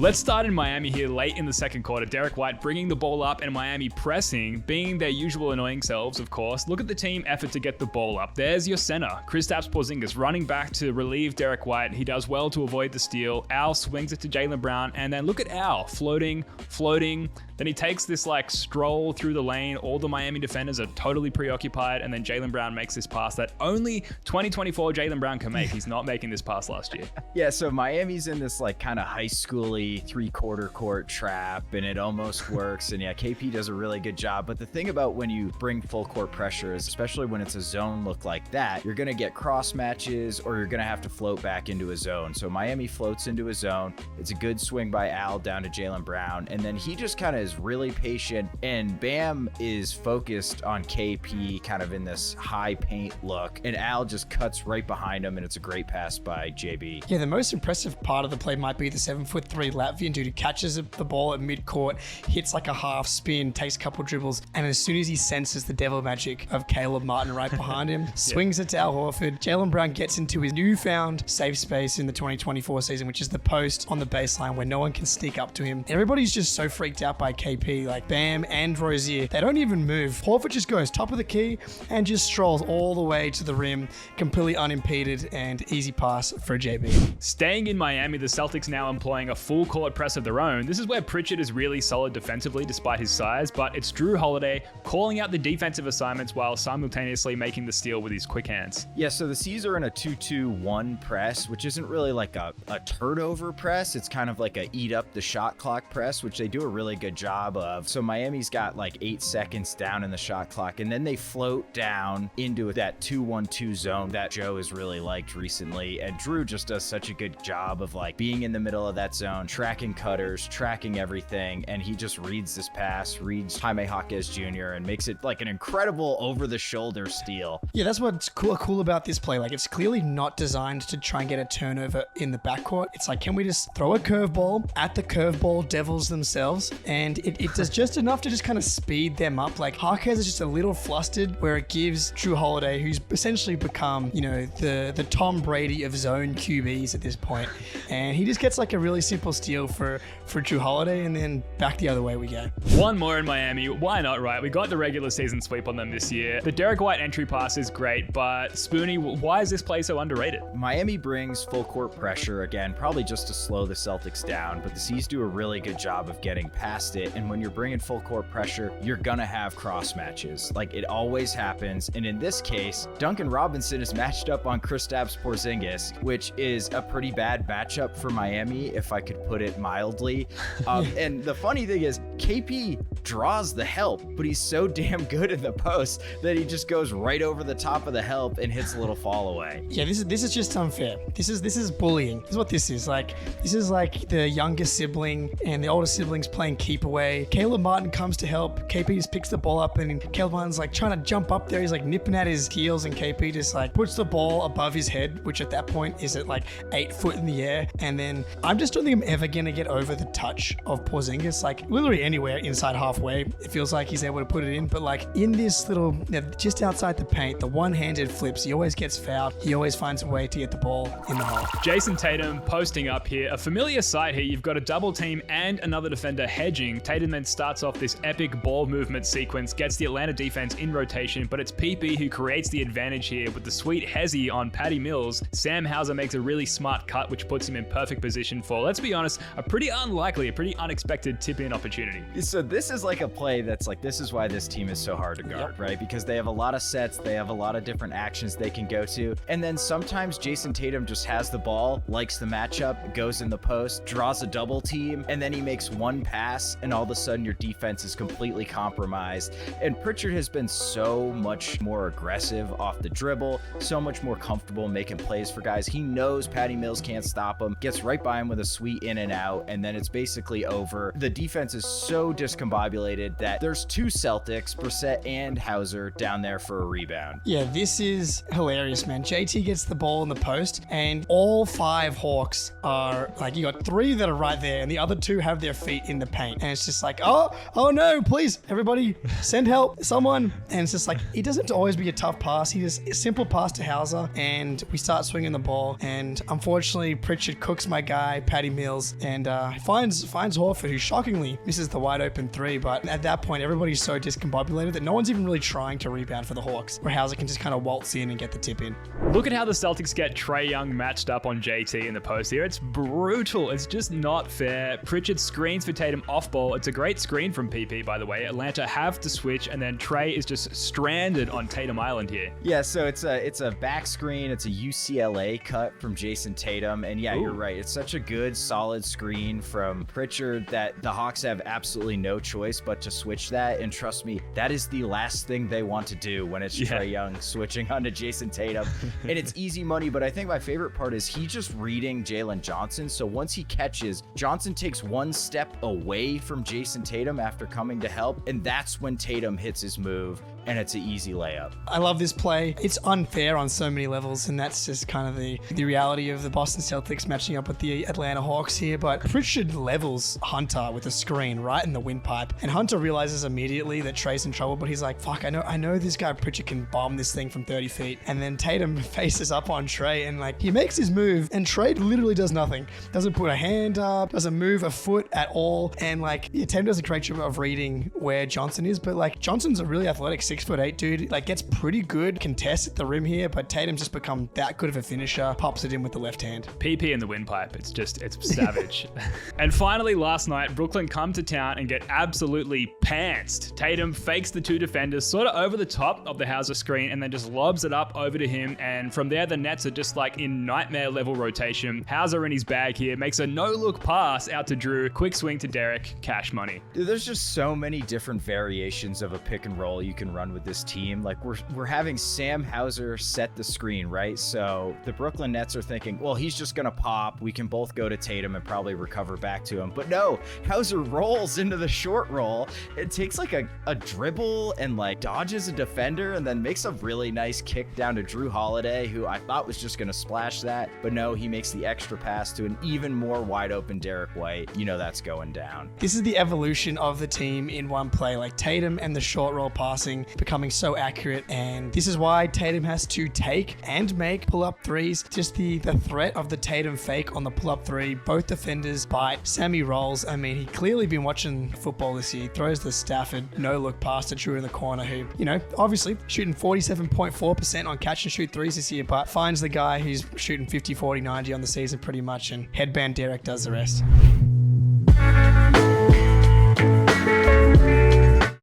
Let's start in Miami here late in the second quarter. Derek White bringing the ball up and Miami pressing, being their usual annoying selves, of course. Look at the team effort to get the ball up. There's your center, Kristaps Porzingis, running back to relieve Derek White. He does well to avoid the steal. Al swings it to Jaylen Brown, and then look at Al floating. Then he takes this like stroll through the lane. All the Miami defenders are totally preoccupied, and then Jaylen Brown makes this pass that only 2024 Jaylen Brown can make. He's not making this pass last year. Yeah, so Miami's in this like kind of high schooly 3/4 court trap, and it almost works. And yeah, KP does a really good job. But the thing about when you bring full court pressure is, especially when it's a zone look like that, you're going to get cross matches or you're going to have to float back into a zone. So Miami floats into a zone. It's a good swing by Al down to Jaylen Brown. And then he just kind of is really patient, and Bam is focused on KP kind of in this high paint look, and Al just cuts right behind him, and it's a great pass by JB. Yeah, the most impressive part of the play might be the 7'3" Latvian dude who catches the ball at midcourt, hits like a half spin, takes a couple dribbles, and as soon as he senses the devil magic of Caleb Martin right behind him, swings it to Al Horford. Jaylen Brown gets into his newfound safe space in the 2024 season, which is the post on the baseline where no one can sneak up to him. Everybody's just so freaked out by KP, like Bam and Rozier. They don't even move. Horford just goes top of the key and just strolls all the way to the rim, completely unimpeded, and easy pass for JB. Staying in Miami, the Celtics now employing a full court press of their own. This is where Pritchard is really solid defensively despite his size, but it's Drew Holiday calling out the defensive assignments while simultaneously making the steal with his quick hands. Yeah, so the C's are in a 2-2-1 press, which isn't really like a turnover press. It's kind of like a eat up the shot clock press, which they do a really good job of. So Miami's got like 8 seconds down in the shot clock, and then they float down into that 2-1-2 zone that Joe has really liked recently. And Drew just does such a good job of like being in the middle of that zone, tracking cutters, tracking everything. And he just reads this pass, reads Jaime Jaquez Jr. and makes it like an incredible over the shoulder steal. Yeah, that's what's cool about this play. Like, it's clearly not designed to try and get a turnover in the backcourt. It's like, can we just throw a curveball at the curveball devils themselves? And it does just enough to just kind of speed them up. Like, Jaquez is just a little flustered, where it gives Drew Holiday, who's essentially become, you know, the Tom Brady of zone QBs at this point. And he just gets like a really simple steal for Drew Holiday, and then back the other way we go. One more in Miami. Why not, right? We got the regular season sweep on them this year. The Derek White entry pass is great, but Spoonie, why is this play so underrated? Miami brings full court pressure, again, probably just to slow the Celtics down, but the C's do a really good job of getting past it. And when you're bringing full court pressure, you're gonna have cross matches. Like, it always happens. And in this case, Duncan Robinson is matched up on Kristaps Porzingis, which is a pretty bad matchup for Miami, if I could put it mildly. And the funny thing is, KP draws the help, but he's so damn good in the post that he just goes right over the top of the help and hits a little fall away. Yeah, this is just unfair. This is bullying. This is what this is. Like, this is like the youngest sibling and the older siblings playing keep away. Caleb Martin comes to help. KP just picks the ball up, and Caleb Martin's like trying to jump up there. He's like nipping at his heels, and KP just like puts the ball above his head, which at that point is at like 8 foot in the air. And then I just don't think I'm ever gonna get over the touch of Porzingis. Like, literally anywhere inside halfway, it feels like he's able to put it in. But like in this little, just outside the paint, the one-handed flips, he always gets fouled. He always finds a way to get the ball in the hole. Jason Tatum posting up here. A familiar sight here. You've got a double team and another defender hedging. Tatum then starts off this epic ball movement sequence, gets the Atlanta defense in rotation, but it's PP who creates the advantage here with the sweet hezzy on Patty Mills. Sam Hauser makes a really smart cut, which puts him in perfect position for, let's be honest, a pretty unexpected tip-in opportunity. So this is like a play that's like, this is why this team is so hard to guard, right? Because they have a lot of sets, they have a lot of different actions they can go to. And then sometimes Jason Tatum just has the ball, likes the matchup, goes in the post, draws a double team, and then he makes one pass, and all of a sudden your defense is completely compromised. And Pritchard has been so much more aggressive off the dribble, so much more comfortable making plays for guys. He knows Patty Mills can't stop him, gets right by him with a sweet in and out, and then it's basically over. The defense is so discombobulated that there's 2 Celtics, Brissett and Hauser, down there for a rebound. Yeah, this is hilarious, man. JT gets the ball in the post, and all 5 Hawks are like, you got 3 that are right there, and the other 2 have their feet in the paint. And it's just like, oh no, please, everybody, send help, someone. And it's just like, it doesn't always be a tough pass. He just a simple pass to Hauser, and we start swinging the ball. And unfortunately, Pritchard cooks my guy, Patty Mills, and finds Horford, who shockingly misses the wide open 3. But at that point, everybody's so discombobulated that no one's even really trying to rebound for the Hawks, where Hauser can just kind of waltz in and get the tip in. Look at how the Celtics get Trae Young matched up on JT in the post here. It's brutal. It's just not fair. Pritchard screens for Tatum off ball. It's a great screen from PP, by the way. Atlanta have to switch, and then Trae is just stranded on Tatum Island here. Yeah, so it's a back screen. It's a UCLA cut from Jason Tatum. And yeah, You're right. It's such a good, solid screen from Pritchard that the Hawks have absolutely no choice but to switch that. And trust me, that is the last thing they want to do when it's Trae Young switching onto Jason Tatum. And it's easy money, but I think my favorite part is he just reading Jalen Johnson. So once he catches, Johnson takes 1 step away from Jason Tatum after coming to help, and that's when Tatum hits his move, and it's an easy layup. I love this play. It's unfair on so many levels, and that's just kind of the reality of the Boston Celtics matching up with the Atlanta Hawks here. But Pritchard levels Hunter with a screen right in the windpipe, and Hunter realizes immediately that Trae's in trouble, but he's like, fuck, I know this guy Pritchard can bomb this thing from 30 feet. And then Tatum faces up on Trae, and like, he makes his move, and Trae literally does nothing. Doesn't put a hand up, doesn't move a foot at all. And like, Tatum does a great job of reading where Johnson is, but like, Johnson's a really athletic 6'8" dude, like gets pretty good contest at the rim here, but Tatum's just become that good of a finisher, pops it in with the left hand. PP in the windpipe, it's savage. And finally, last night, Brooklyn come to town and get absolutely pantsed. Tatum fakes the 2 defenders sort of over the top of the Hauser screen and then just lobs it up over to him, and from there the Nets are just like in nightmare level rotation. Hauser in his bag here makes a no-look pass out to Drew, quick swing to Derek, cash money. Dude, there's just so many different variations of a pick and roll you can run with this team. Like we're having Sam Hauser set the screen, right? So the Brooklyn Nets are thinking, well, he's just gonna pop. We can both go to Tatum and probably recover back to him. But no, Hauser rolls into the short roll. It takes like a dribble and like dodges a defender and then makes a really nice kick down to Drew Holiday, who I thought was just gonna splash that. But no, he makes the extra pass to an even more wide open Derek White. You know that's going down. This is the evolution of the team in one play, like Tatum and the short roll passing becoming so accurate, and this is why Tatum has to take and make pull-up threes. Just the threat of the Tatum fake on the pull-up 3, both defenders bite. Sammy rolls. I mean, he clearly been watching football this year. He throws the Stafford no-look pass to Drew in the corner, who, you know, obviously shooting 47.4% on catch and shoot threes this year, but finds the guy who's shooting 50, 40, 90 on the season pretty much, and headband Derek does the rest.